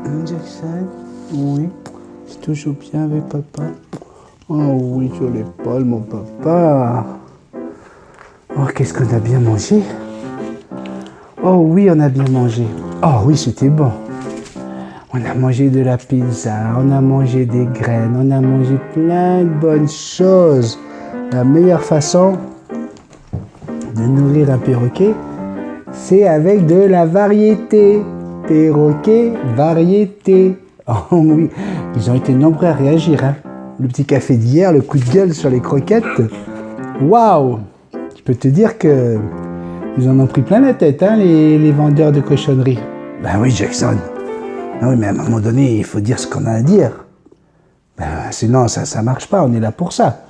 Jackson, oui, c'est toujours bien avec papa. Oh oui, sur l'épaule, mon papa. Oh, qu'est-ce qu'on a bien mangé. Oh oui, on a bien mangé. Oh oui, c'était bon. On a mangé de la pizza, on a mangé des graines, on a mangé plein de bonnes choses. La meilleure façon de nourrir un perroquet, c'est avec de la variété. Perroquet, variété. Oh oui, ils ont été nombreux à réagir. Hein. Le petit café d'hier, le coup de gueule sur les croquettes. Waouh! Je peux te dire que ils en ont pris plein la tête, hein, les vendeurs de cochonneries. Ben oui, Jackson. Ah oui, mais à un moment donné, il faut dire ce qu'on a à dire. Ben, sinon, ça marche pas, on est là pour ça.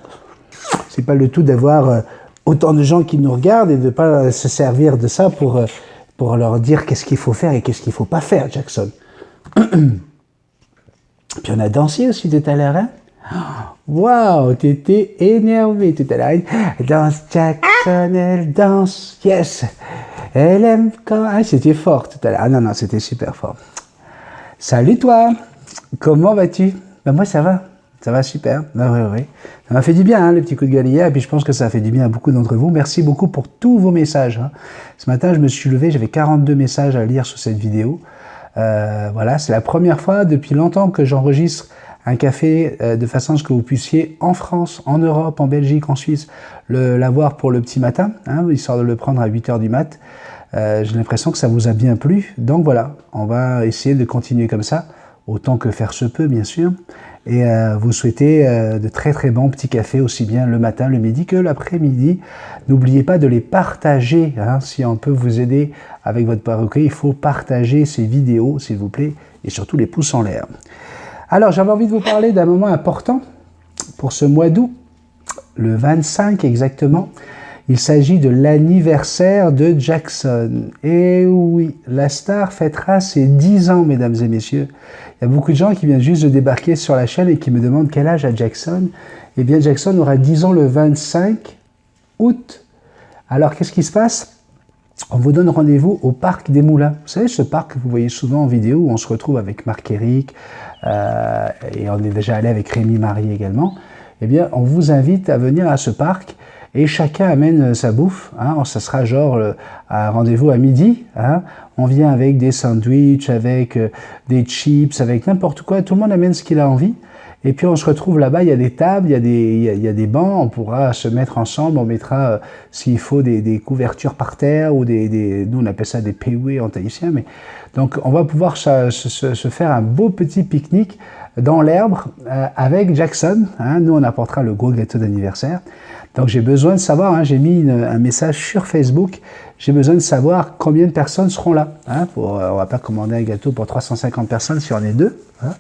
C'est pas le tout d'avoir autant de gens qui nous regardent et de pas se servir de ça pour leur dire qu'est-ce qu'il faut faire et qu'est-ce qu'il faut pas faire, Jackson. Puis on a dansé aussi tout à l'heure, hein? Waouh, t'étais énervé tout à l'heure. Danse, Jackson, elle danse, yes. Elle aime quand... Ah, c'était fort tout à l'heure. Ah non, c'était super fort. Salut toi, comment vas-tu? Ben moi ça va super. Ben oui. Ça m'a fait du bien, hein, le petit coup de gueule hier, et puis je pense que ça a fait du bien à beaucoup d'entre vous. Merci beaucoup pour tous vos messages. Hein. Ce matin, je me suis levé, j'avais 42 messages à lire sur cette vidéo. Voilà, c'est la première fois depuis longtemps que j'enregistre un café de façon à ce que vous puissiez en France, en Europe, en Belgique, en Suisse, l'avoir pour le petit matin, hein, histoire de le prendre à 8h du mat'. J'ai l'impression que ça vous a bien plu. Donc voilà, on va essayer de continuer comme ça, autant que faire se peut, bien sûr. Et vous souhaitez de très très bons petits cafés, aussi bien le matin, le midi que l'après-midi. N'oubliez pas de les partager. Hein, si on peut vous aider avec votre perroquet, il faut partager ces vidéos, s'il vous plaît, et surtout les pouces en l'air. Alors, j'avais envie de vous parler d'un moment important pour ce mois d'août, le 25 exactement. Il s'agit de l'anniversaire de Jackson. Et oui, la star fêtera ses 10 ans, mesdames et messieurs. Il y a beaucoup de gens qui viennent juste de débarquer sur la chaîne et qui me demandent quel âge a Jackson. Eh bien, Jackson aura 10 ans le 25 août. Alors, qu'est-ce qui se passe? On vous donne rendez-vous au Parc des Moulins. Vous savez, ce parc que vous voyez souvent en vidéo où on se retrouve avec Marc-Éric et on est déjà allé avec Rémi-Marie également. Eh bien, on vous invite à venir à ce parc. Et chacun amène sa bouffe, hein. Ça sera genre un rendez-vous à midi, hein. On vient avec des sandwichs, avec des chips, avec n'importe quoi, tout le monde amène ce qu'il a envie. Et puis on se retrouve là-bas, il y a des tables, il y a des bancs, on pourra se mettre ensemble, on mettra s'il faut des couvertures par terre ou nous on appelle ça des péoués en tahitien. Mais donc on va pouvoir se faire un beau petit pique-nique dans l'herbe avec Jackson, hein. Nous on apportera le gros gâteau d'anniversaire. Donc j'ai besoin de savoir, hein, j'ai mis un message sur Facebook, j'ai besoin de savoir combien de personnes seront là. Hein, on ne va pas commander un gâteau pour 350 personnes si on est deux. Hein.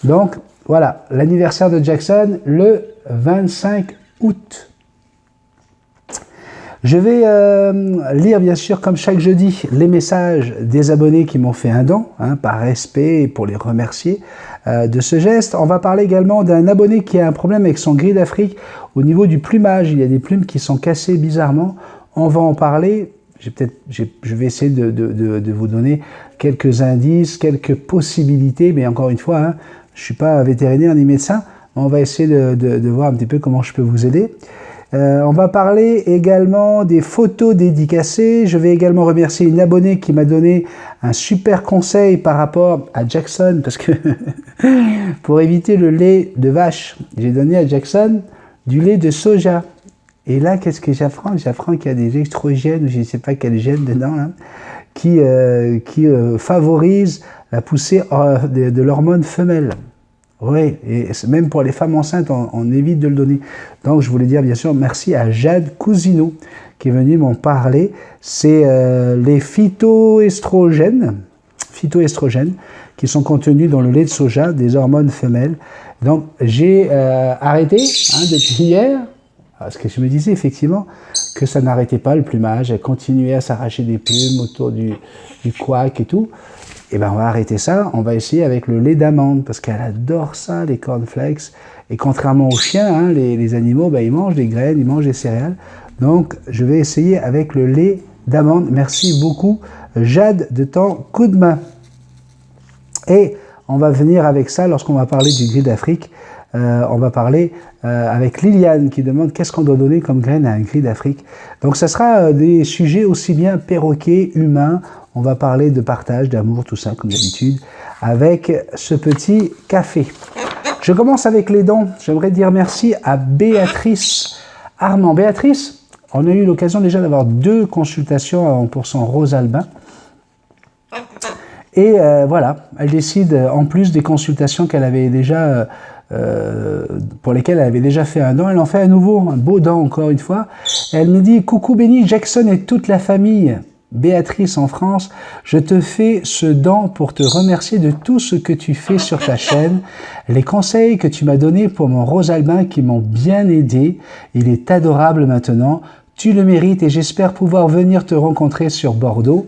Donc voilà, l'anniversaire de Jackson le 25 août. Je vais lire bien sûr comme chaque jeudi les messages des abonnés qui m'ont fait un don, hein, par respect et pour les remercier de ce geste. On va parler également d'un abonné qui a un problème avec son gris d'Afrique au niveau du plumage. Il y a des plumes qui sont cassées bizarrement. On va en parler. Je vais essayer de vous donner quelques indices, quelques possibilités, mais encore une fois, hein, je ne suis pas vétérinaire ni médecin. On va essayer de voir un petit peu comment je peux vous aider. On va parler également des photos dédicacées. Je vais également remercier une abonnée qui m'a donné un super conseil par rapport à Jackson, parce que pour éviter le lait de vache, j'ai donné à Jackson du lait de soja. Et là, qu'est-ce que j'apprends? J'apprends qu'il y a des extrogènes, je ne sais pas quel gène dedans, là, qui favorisent la poussée de l'hormone femelle. Oui, et même pour les femmes enceintes, on évite de le donner. Donc, je voulais dire, bien sûr, merci à Jade Cousineau qui est venue m'en parler. C'est les phytoestrogènes qui sont contenus dans le lait de soja, des hormones femelles. Donc, j'ai arrêté depuis hier, parce que je me disais effectivement que ça n'arrêtait pas le plumage, elle continuait à s'arracher des plumes autour du couac et tout. Et ben on va arrêter ça, on va essayer avec le lait d'amande, parce qu'elle adore ça, les cornflakes. Et contrairement aux chiens, hein, les animaux, ben, ils mangent des graines, ils mangent des céréales. Donc je vais essayer avec le lait d'amande. Merci beaucoup, Jade, de ton coup de main. Et on va venir avec ça lorsqu'on va parler du gris d'Afrique. On va parler avec Liliane qui demande qu'est-ce qu'on doit donner comme graine à un gris d'Afrique. Donc ça sera des sujets aussi bien perroquets, humains. On va parler de partage, d'amour, tout ça comme d'habitude, avec ce petit café. Je commence avec les dons. J'aimerais dire merci à Béatrice Armand. Béatrice, on a eu l'occasion déjà d'avoir 2 consultations à 1% Rose Albin. Et voilà, elle décide, en plus des consultations qu'elle avait déjà, pour lesquelles elle avait déjà fait un don, elle en fait à nouveau, un beau don encore une fois. Elle me dit « Coucou Benny, Jackson et toute la famille, Béatrice en France, je te fais ce don pour te remercier de tout ce que tu fais sur ta chaîne, les conseils que tu m'as donnés pour mon Rose Albin qui m'ont bien aidé, il est adorable maintenant, tu le mérites et j'espère pouvoir venir te rencontrer sur Bordeaux.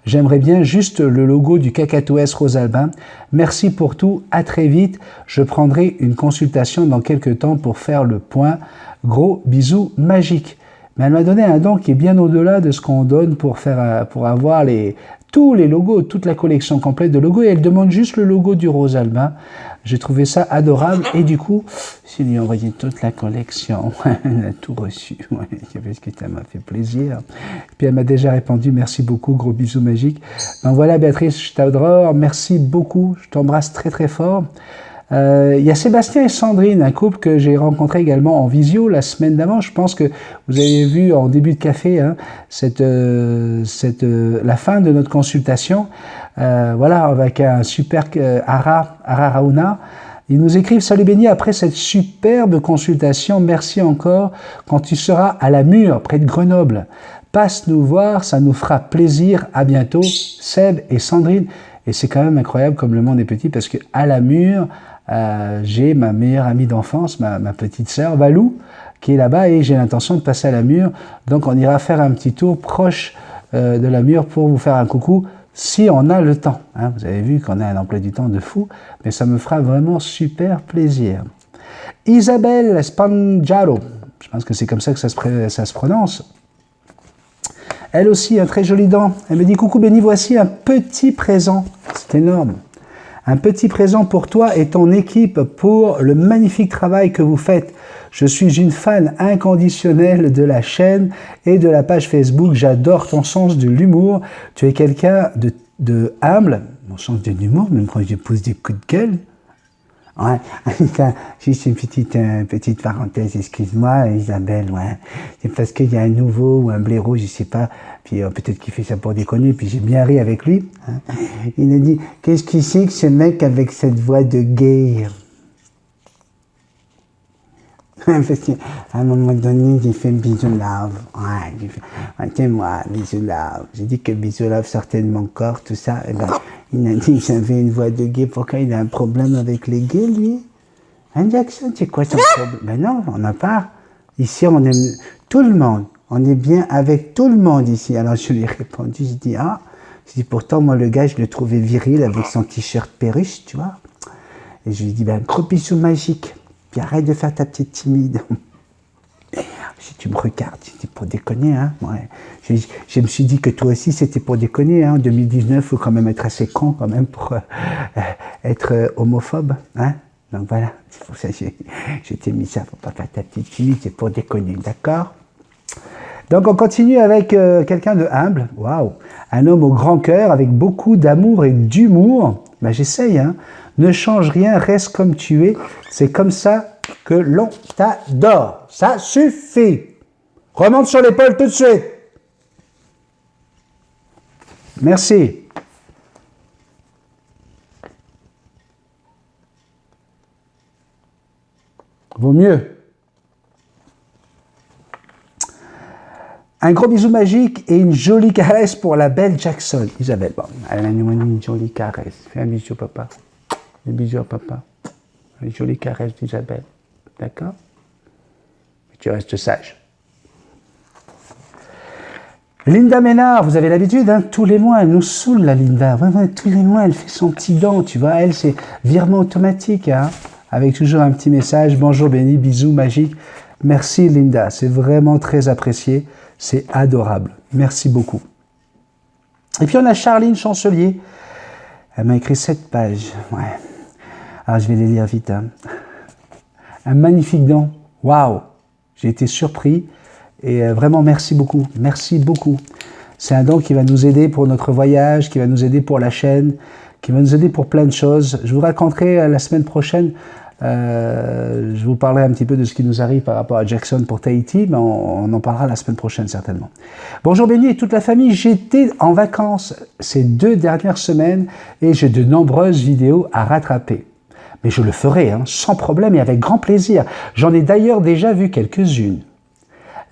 J'aimerais bien juste le logo du Cacatoès Rose Albin. Merci pour tout, à très vite. Je prendrai une consultation dans quelques temps pour faire le point. Gros bisous magiques. » Mais elle m'a donné un don qui est bien au-delà de ce qu'on donne pour avoir tous les logos, toute la collection complète de logos. Et elle demande juste le logo du Rose Albin. J'ai trouvé ça adorable. Et du coup, je lui ai envoyé toute la collection. Elle a tout reçu. Ouais, parce que ça m'a fait plaisir. Puis elle m'a déjà répondu, merci beaucoup, gros bisous magiques. Donc voilà, Béatrice, je t'adore. Merci beaucoup. Je t'embrasse très très fort. Il y a Sébastien et Sandrine, un couple que j'ai rencontré également en visio la semaine d'avant. Je pense que vous avez vu en début de café hein, la fin de notre consultation. Voilà, avec un super Ara Raouna. Ils nous écrivent « Salut Béni, après cette superbe consultation, merci encore. Quand tu seras à la Mure, près de Grenoble, passe nous voir, ça nous fera plaisir. À bientôt, Seb et Sandrine. » Et c'est quand même incroyable comme le monde est petit parce que à la Mure, j'ai ma meilleure amie d'enfance, ma petite sœur Valou, qui est là-bas et j'ai l'intention de passer à la Mure. Donc on ira faire un petit tour proche de la Mure pour vous faire un coucou si on a le temps. Hein. Vous avez vu qu'on a un emploi du temps de fou, mais ça me fera vraiment super plaisir. Isabelle Spanjaro, je pense que c'est comme ça que ça se prononce. Elle aussi, un très joli dent. Elle me dit « Coucou Béni, voici un petit présent. » C'est énorme. Un petit présent pour toi et ton équipe pour le magnifique travail que vous faites. Je suis une fan inconditionnelle de la chaîne et de la page Facebook. J'adore ton sens de l'humour. Tu es quelqu'un de humble. Mon sens de l'humour, même quand je pose des coups de gueule. Ouais, juste une petite parenthèse, excuse-moi Isabelle, ouais. C'est parce qu'il y a un nouveau ou un blaireau, je sais pas, puis peut-être qu'il fait ça pour déconner, puis j'ai bien ri avec lui. Hein. Il a dit, qu'est-ce qu'il c'est que ce mec avec cette voix de gay? Parce qu'à un moment donné, j'ai fait bisou love. Ouais, j'ai fait, ouais, tiens moi, bisou love. J'ai dit que bisou love sortait de mon corps, tout ça. Et ben, il a dit que j'avais une voix de gay. Pourquoi il a un problème avec les gays, lui? Hein, Jackson, c'est quoi son problème? Ben non, on n'a pas. Ici, on aime tout le monde. On est bien avec tout le monde ici. Alors, je lui ai répondu, je dis, ah. Je dis, pourtant, moi, le gars, je le trouvais viril avec son t-shirt perruche, tu vois. Et je lui ai dit, ben, gros bisou magique. Puis arrête de faire ta petite timide. Si tu me regardes, c'était pour déconner, hein. Ouais. Je me suis dit que toi aussi, c'était pour déconner, hein. En 2019, il faut quand même être assez con, quand même, pour être homophobe, hein. Donc voilà, c'est pour ça que je t'ai mis ça, faut pas faire ta petite timide, c'est pour déconner, d'accord? Donc on continue avec quelqu'un de humble, waouh, un homme au grand cœur, avec beaucoup d'amour et d'humour. Ben, j'essaye, hein. Ne change rien, reste comme tu es. C'est comme ça que l'on t'adore. Ça suffit. Remonte sur l'épaule tout de suite. Merci. Vaut mieux. Un gros bisou magique et une jolie caresse pour la belle Jackson. Isabelle, bon, elle a une jolie caresse. Fais un bisou, papa. Un bisou à papa. Une jolie caresse d'Isabelle. D'accord? Tu restes sage. Linda Ménard, vous avez l'habitude, hein, tous les mois, elle nous saoule, la Linda. Vraiment, tous les mois, elle fait son petit dent, tu vois. Elle, c'est virement automatique, hein, avec toujours un petit message. Bonjour, Béni, bisous, magique. Merci, Linda. C'est vraiment très apprécié. C'est adorable. Merci beaucoup. Et puis, on a Charline Chancelier. Elle m'a écrit 7 pages. Ouais. Alors, je vais les lire vite. Hein. Un magnifique don. Waouh! J'ai été surpris. Et vraiment, merci beaucoup. Merci beaucoup. C'est un don qui va nous aider pour notre voyage, qui va nous aider pour la chaîne, qui va nous aider pour plein de choses. Je vous raconterai la semaine prochaine, je vous parlerai un petit peu de ce qui nous arrive par rapport à Jackson pour Tahiti, mais on en parlera la semaine prochaine certainement. Bonjour Béni et toute la famille, j'étais en vacances ces 2 dernières semaines et j'ai de nombreuses vidéos à rattraper. Mais je le ferai, hein, sans problème et avec grand plaisir. J'en ai d'ailleurs déjà vu quelques-unes.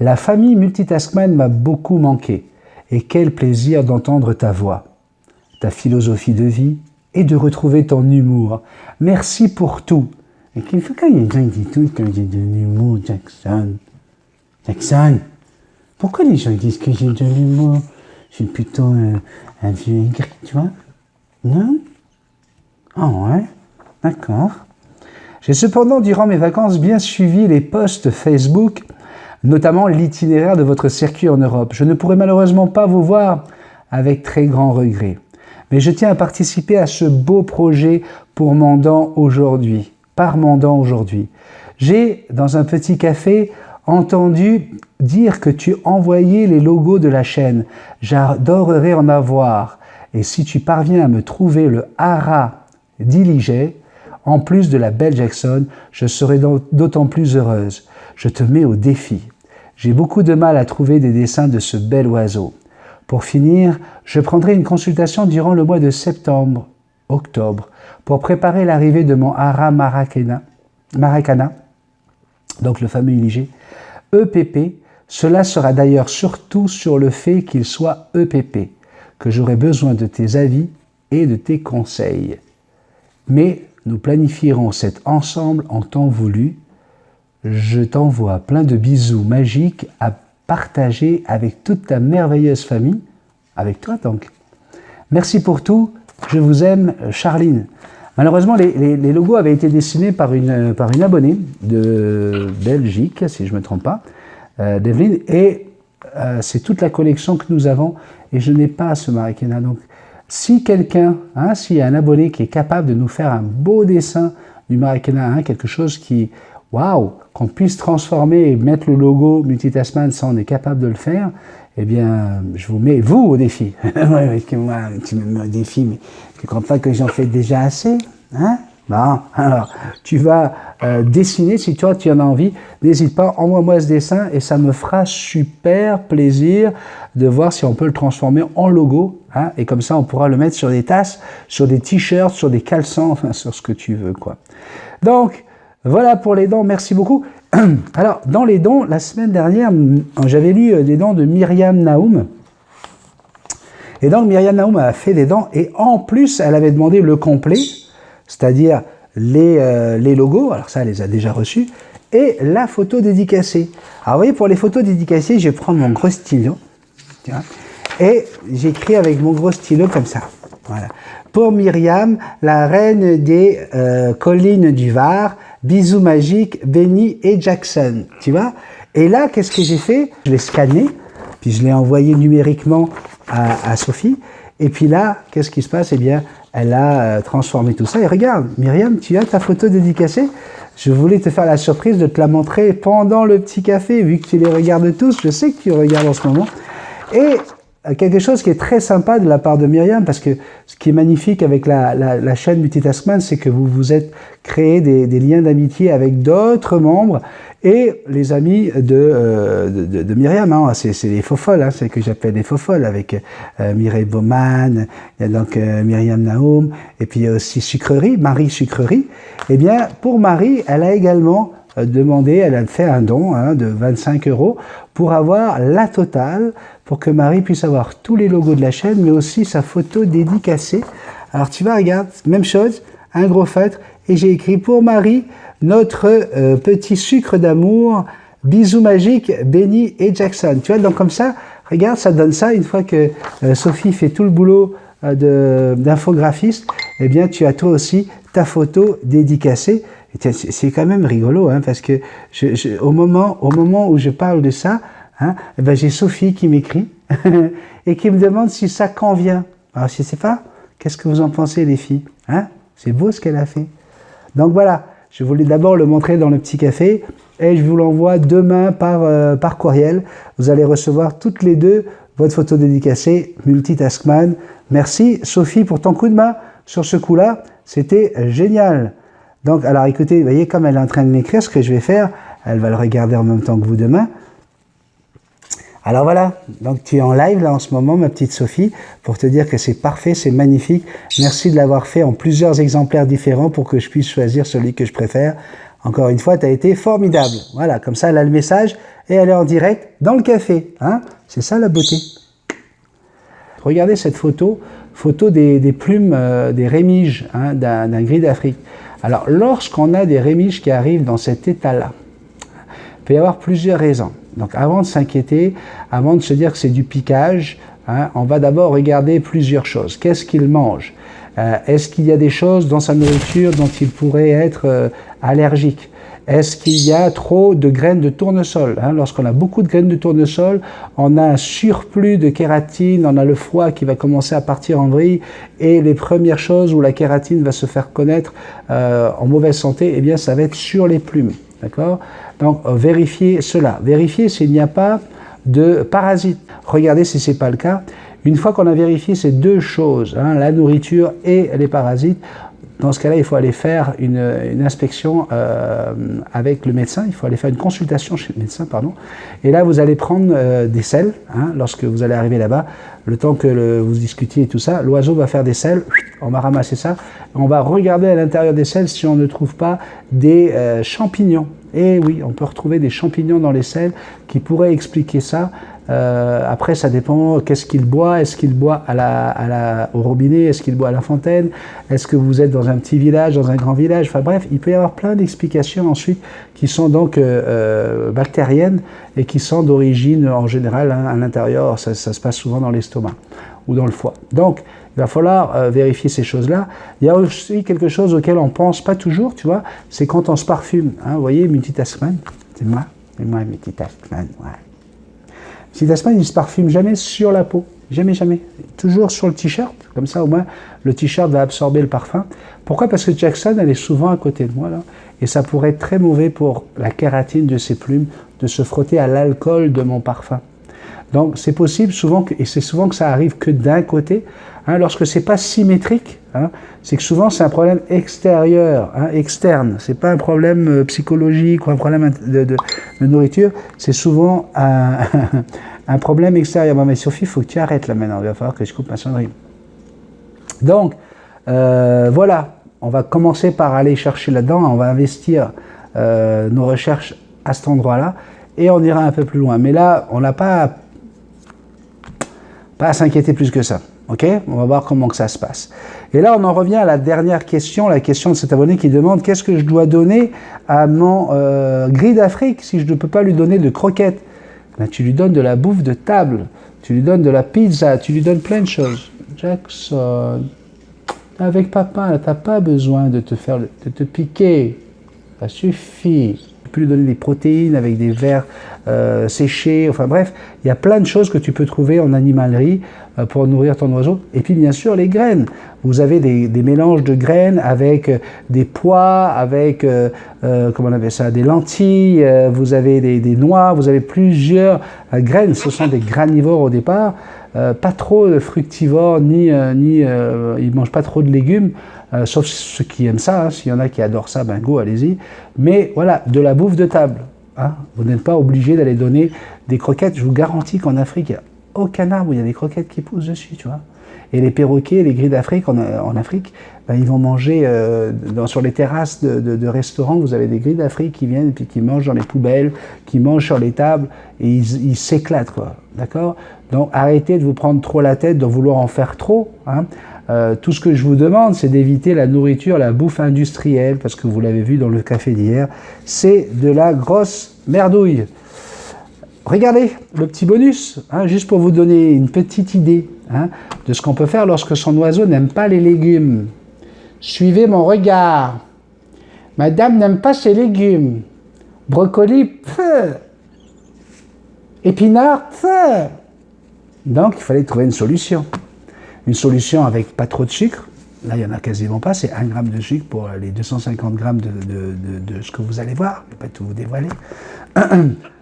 La famille Multitaskman m'a beaucoup manqué. Et quel plaisir d'entendre ta voix, ta philosophie de vie et de retrouver ton humour. Merci pour tout. Et qu'il faut quand les gens disent tout que j'ai de l'humour, Jackson. Jackson, pourquoi les gens disent que j'ai de l'humour? Je suis plutôt un vieux aigri, tu vois? Non? Ah ouais, d'accord. J'ai cependant, durant mes vacances, bien suivi les posts Facebook, notamment l'itinéraire de votre circuit en Europe. Je ne pourrai malheureusement pas vous voir avec très grand regret. Mais je tiens à participer à ce beau projet pour Mandan aujourd'hui, par Mandan aujourd'hui. J'ai, dans un petit café, entendu dire que tu envoyais les logos de la chaîne. J'adorerais en avoir. Et si tu parviens à me trouver le hara d'Iligé, en plus de la belle Jackson, je serai d'autant plus heureuse. Je te mets au défi. J'ai beaucoup de mal à trouver des dessins de ce bel oiseau. Pour finir, je prendrai une consultation durant le mois de septembre, octobre, pour préparer l'arrivée de mon hara maracana, donc le fameux Iligé, EPP. Cela sera d'ailleurs surtout sur le fait qu'il soit EPP, que j'aurai besoin de tes avis et de tes conseils. Mais nous planifierons cet ensemble en temps voulu. Je t'envoie plein de bisous magiques à partager avec toute ta merveilleuse famille, avec toi donc. Merci pour tout, je vous aime, Charline. Malheureusement, les logos avaient été dessinés par une abonnée de Belgique, si je ne me trompe pas, d'Evelyne, et c'est toute la collection que nous avons, et je n'ai pas ce Marikina. Donc, si quelqu'un, s'il y a un abonné qui est capable de nous faire un beau dessin du Marikina, quelque chose qui, waouh, qu'on puisse transformer et mettre le logo Multitaskman, ça on est capable de le faire, eh bien, je vous mets, vous, au défi. Ouais, moi, tu me mets au défi, mais tu ne crois pas que j'en fais déjà assez, hein? Bon, alors, tu vas dessiner, si toi tu en as envie, n'hésite pas, envoie-moi ce dessin et ça me fera super plaisir de voir si on peut le transformer en logo, hein, et comme ça on pourra le mettre sur des tasses, sur des t-shirts, sur des caleçons, enfin, sur ce que tu veux, quoi. Donc, voilà pour les dons, merci beaucoup. Alors, dans les dons, la semaine dernière, j'avais lu des dons de Myriam Naoum. Et donc, Myriam Naoum a fait des dons et en plus, elle avait demandé le complet, c'est-à-dire les logos, alors ça, elle les a déjà reçus, et la photo dédicacée. Alors, vous voyez, pour les photos dédicacées, je vais prendre mon gros stylo, tu vois, et j'écris avec mon gros stylo comme ça. Voilà. Pour Myriam, la reine des collines du Var, bisous magiques, Benny et Jackson, tu vois. Et là, qu'est-ce que j'ai fait? Je l'ai scanné, puis je l'ai envoyé numériquement à Sophie, et puis là, qu'est-ce qui se passe? Eh bien, elle a transformé tout ça, et regarde, Myriam, tu as ta photo dédicacée? Je voulais te faire la surprise de te la montrer pendant le petit café, vu que tu les regardes tous, je sais que tu regardes en ce moment, et quelque chose qui est très sympa de la part de Myriam, parce que ce qui est magnifique avec la chaîne Multitaskman, c'est que vous vous êtes créé des liens d'amitié avec d'autres membres et les amis de Myriam. Hein, c'est les faux-folles, hein, c'est ce que j'appelle des faux-folles, avec Mireille Baumann, il y a donc Myriam Naoum, et puis il y a aussi Sucrerie, Marie Sucrerie. Eh bien, pour Marie, elle a également demandé, elle a fait un don de 25 € pour avoir la totale, pour que Marie puisse avoir tous les logos de la chaîne, mais aussi sa photo dédicacée. Alors tu vas, regarde, même chose, un gros feutre, et j'ai écrit pour Marie, notre petit sucre d'amour, bisous magiques, Benny et Jackson. Tu vois, donc comme ça, regarde, ça donne ça, une fois que Sophie fait tout le boulot d'infographiste, eh bien tu as toi aussi ta photo dédicacée. C'est quand même rigolo, hein, parce que au moment où je parle de ça, hein, ben j'ai Sophie qui m'écrit et qui me demande si ça convient. Alors je ne sais pas, Qu'est-ce que vous en pensez, les filles, hein? C'est beau ce qu'elle a fait. Donc voilà, je voulais d'abord le montrer dans le petit café et je vous l'envoie demain par courriel. Vous allez recevoir toutes les deux votre photo dédicacée, Multitaskman. Merci Sophie pour ton coup de main sur ce coup-là, c'était génial. Donc alors écoutez, vous voyez comme elle est en train de m'écrire, ce que je vais faire, elle va le regarder en même temps que vous demain. Alors voilà, donc tu es en live là en ce moment, ma petite Sophie, pour te dire que c'est parfait, c'est magnifique. Merci de l'avoir fait en plusieurs exemplaires différents pour que je puisse choisir celui que je préfère. Encore une fois, tu as été formidable. Voilà, comme ça, elle a le message et elle est en direct dans le café. Hein, c'est ça la beauté. Regardez cette photo, photo des plumes, des rémiges hein, d'un gris d'Afrique. Alors, lorsqu'on a des rémiges qui arrivent dans cet état-là, il peut y avoir plusieurs raisons. Donc avant de s'inquiéter, avant de se dire que c'est du piquage, hein, on va d'abord regarder plusieurs choses. Qu'est-ce qu'il mange? Est-ce qu'il y a des choses dans sa nourriture dont il pourrait être allergique? Est-ce qu'il y a trop de graines de tournesol? Lorsqu'on a beaucoup de graines de tournesol, on a un surplus de kératine, on a le foie qui va commencer à partir en vrille et les premières choses où la kératine va se faire connaître en mauvaise santé, eh bien ça va être sur les plumes. D'accord? Donc, vérifiez cela. Vérifiez s'il n'y a pas de parasites. Regardez si ce n'est pas le cas. Une fois qu'on a vérifié ces deux choses, hein, la nourriture et les parasites, dans ce cas-là, il faut aller faire une inspection avec le médecin. Il faut aller faire une consultation chez le médecin, pardon. Et là, vous allez prendre des selles, hein, lorsque vous allez arriver là-bas. Le temps que vous discutiez et tout ça, l'oiseau va faire des selles. On va ramasser ça. On va regarder à l'intérieur des selles si on ne trouve pas des champignons. Et oui, on peut retrouver des champignons dans les selles qui pourraient expliquer ça. Après, ça dépend qu'est-ce qu'il boit. Est-ce qu'il boit au robinet? Est-ce qu'il boit à la fontaine? Est-ce que vous êtes dans un petit village, dans un grand village? Enfin bref, il peut y avoir plein d'explications ensuite qui sont donc bactériennes et qui sont d'origine en général hein, à l'intérieur. Ça se passe souvent dans l'estomac ou dans le foie. Donc, il va falloir vérifier ces choses-là. Il y a aussi quelque chose auquel on ne pense pas toujours, tu vois, c'est quand on se parfume. Hein, vous voyez, Multitaskman, c'est moi Multitaskman, ouais. Multitaskman, il ne se parfume jamais sur la peau, jamais, jamais. Toujours sur le t-shirt, comme ça au moins le t-shirt va absorber le parfum. Pourquoi? Parce que Jackson, elle est souvent à côté de moi, là, et ça pourrait être très mauvais pour la kératine de ses plumes de se frotter à l'alcool de mon parfum. Donc c'est possible souvent, et c'est souvent que ça arrive que d'un côté, hein, lorsque c'est pas symétrique, hein, c'est que souvent c'est un problème extérieur, hein, externe, c'est pas un problème psychologique ou un problème de nourriture, c'est souvent un problème extérieur. Bon, mais Sophie, il faut que tu arrêtes là maintenant, il va falloir que je coupe ma sonnerie. Donc voilà, on va commencer par aller chercher là-dedans, on va investir nos recherches à cet endroit-là, et on ira un peu plus loin. Mais là, on n'a pas à s'inquiéter plus que ça. Ok? On va voir comment que ça se passe. Et là, on en revient à la dernière question, la question de cet abonné qui demande qu'est-ce que je dois donner à mon gris d'Afrique si je ne peux pas lui donner de croquettes? Ben, tu lui donnes de la bouffe de table, tu lui donnes de la pizza, tu lui donnes plein de choses. Jackson, avec papa, tu n'as pas besoin de te piquer. Ça suffit. Tu peux lui donner des protéines avec des vers séchés, enfin bref, il y a plein de choses que tu peux trouver en animalerie pour nourrir ton oiseau. Et puis bien sûr les graines. Vous avez des mélanges de graines avec des pois, avec, comment on appelle ça, des lentilles, vous avez des noix, vous avez plusieurs graines. Ce sont des granivores au départ, pas trop de fructivores, ils ne mangent pas trop de légumes. Sauf ceux qui aiment ça, hein. S'il y en a qui adorent ça, ben go, allez-y. Mais voilà, de la bouffe de table. Hein. Vous n'êtes pas obligé d'aller donner des croquettes. Je vous garantis qu'en Afrique, il n'y a aucun arbre où il y a des croquettes qui poussent dessus, tu vois. Et les perroquets, les gris d'Afrique, en Afrique, ben, ils vont manger sur les terrasses de restaurants. Vous avez des gris d'Afrique qui viennent et puis qui mangent dans les poubelles, qui mangent sur les tables et ils s'éclatent, quoi. D'accord? Donc arrêtez de vous prendre trop la tête, de vouloir en faire trop, hein. Tout ce que je vous demande, c'est d'éviter la nourriture, la bouffe industrielle, parce que vous l'avez vu dans le café d'hier, c'est de la grosse merdouille. Regardez le petit bonus, hein, juste pour vous donner une petite idée hein, de ce qu'on peut faire lorsque son oiseau n'aime pas les légumes. Suivez mon regard. Madame n'aime pas ses légumes. Brocoli, pfff. Épinards, pfff. Donc, il fallait trouver une solution. une solution avec pas trop de sucre. Là, il n'y en a quasiment pas, c'est 1 gramme de sucre pour les 250 grammes de ce que vous allez voir. Je ne vais pas tout vous dévoiler.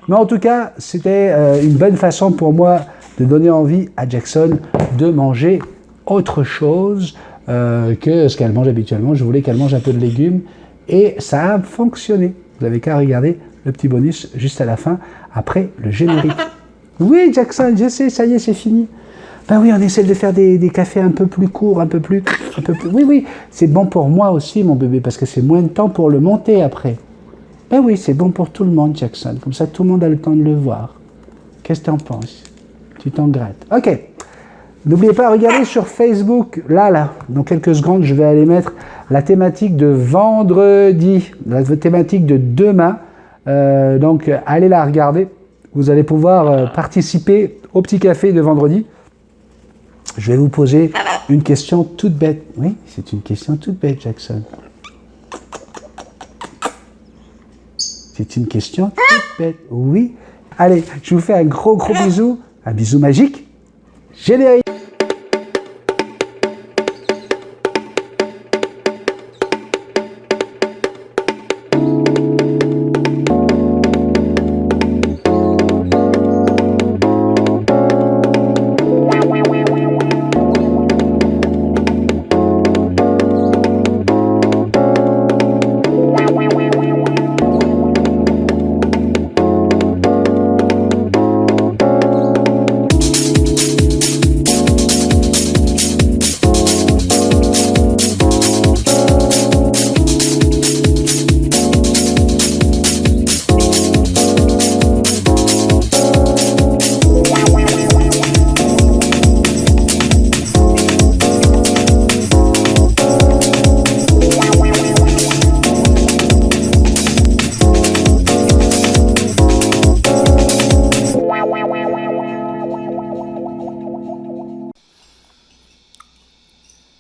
Mais en tout cas, c'était une bonne façon pour moi de donner envie à Jackson de manger autre chose que ce qu'elle mange habituellement. Je voulais qu'elle mange un peu de légumes et ça a fonctionné. Vous n'avez qu'à regarder le petit bonus juste à la fin, après le générique. Oui, Jackson, je sais, ça y est, c'est fini. Ben oui, on essaie de faire des cafés un peu plus courts, un peu plus... Oui, oui, c'est bon pour moi aussi, mon bébé, parce que c'est moins de temps pour le monter après. Ben oui, c'est bon pour tout le monde, Jackson. Comme ça, tout le monde a le temps de le voir. Qu'est-ce que tu en penses? Tu t'en grattes. Ok. N'oubliez pas, regardez sur Facebook, là, dans quelques secondes, je vais aller mettre la thématique de vendredi, la thématique de demain. Donc, allez la regarder. Vous allez pouvoir participer au petit café de vendredi. Je vais vous poser une question toute bête. Oui, c'est une question toute bête, Jackson. C'est une question toute bête. Oui. Allez, je vous fais un gros bisou. Un bisou magique. Générique.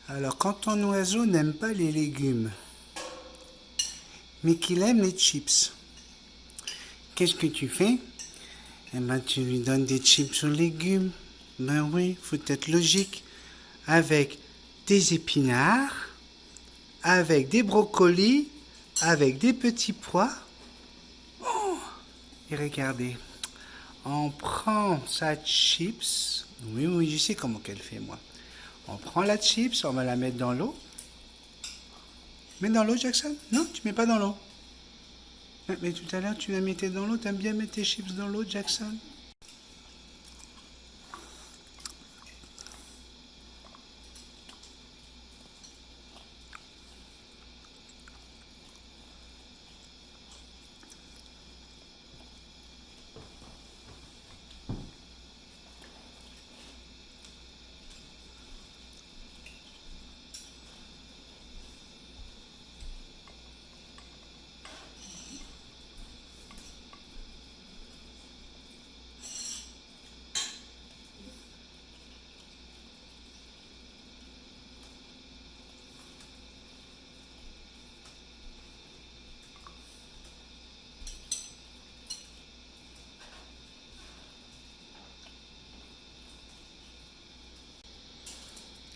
Alors, quand ton oiseau n'aime pas les légumes, mais qu'il aime les chips, qu'est-ce que tu fais? Eh ben, tu lui donnes des chips aux légumes. Ben oui, faut être logique. Avec des épinards, avec des brocolis, avec des petits pois. Oh, et regardez, on prend sa chips. Oui, oui, je sais comment qu'elle fait, moi. On prend la chips, on va la mettre dans l'eau. Mets dans l'eau, Jackson? Non, tu mets pas dans l'eau. Mais tout à l'heure, tu la mettais dans l'eau. T'aimes bien mettre tes chips dans l'eau, Jackson?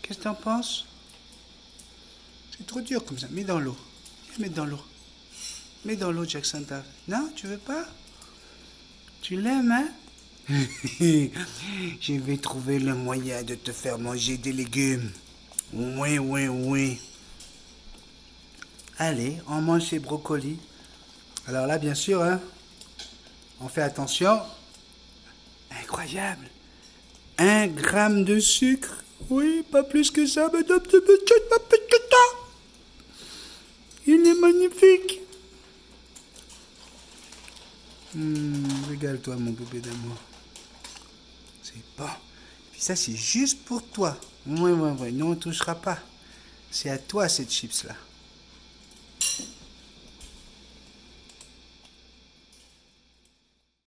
Qu'est-ce que t'en penses? C'est trop dur comme ça. Mets dans l'eau. Mets dans l'eau. Mets dans l'eau, Jackson. Non, tu veux pas? Tu l'aimes, hein? Je vais trouver le moyen de te faire manger des légumes. Oui, oui, oui. Allez, on mange ces brocolis. Alors là, bien sûr, hein, on fait attention. Incroyable. 1 gramme de sucre. Oui, pas plus que ça, madame. Il est magnifique. Régale-toi, mon bébé d'amour. C'est bon. Puis ça, c'est juste pour toi. Ouais. Nous, on ne touchera pas. C'est à toi, cette chips-là.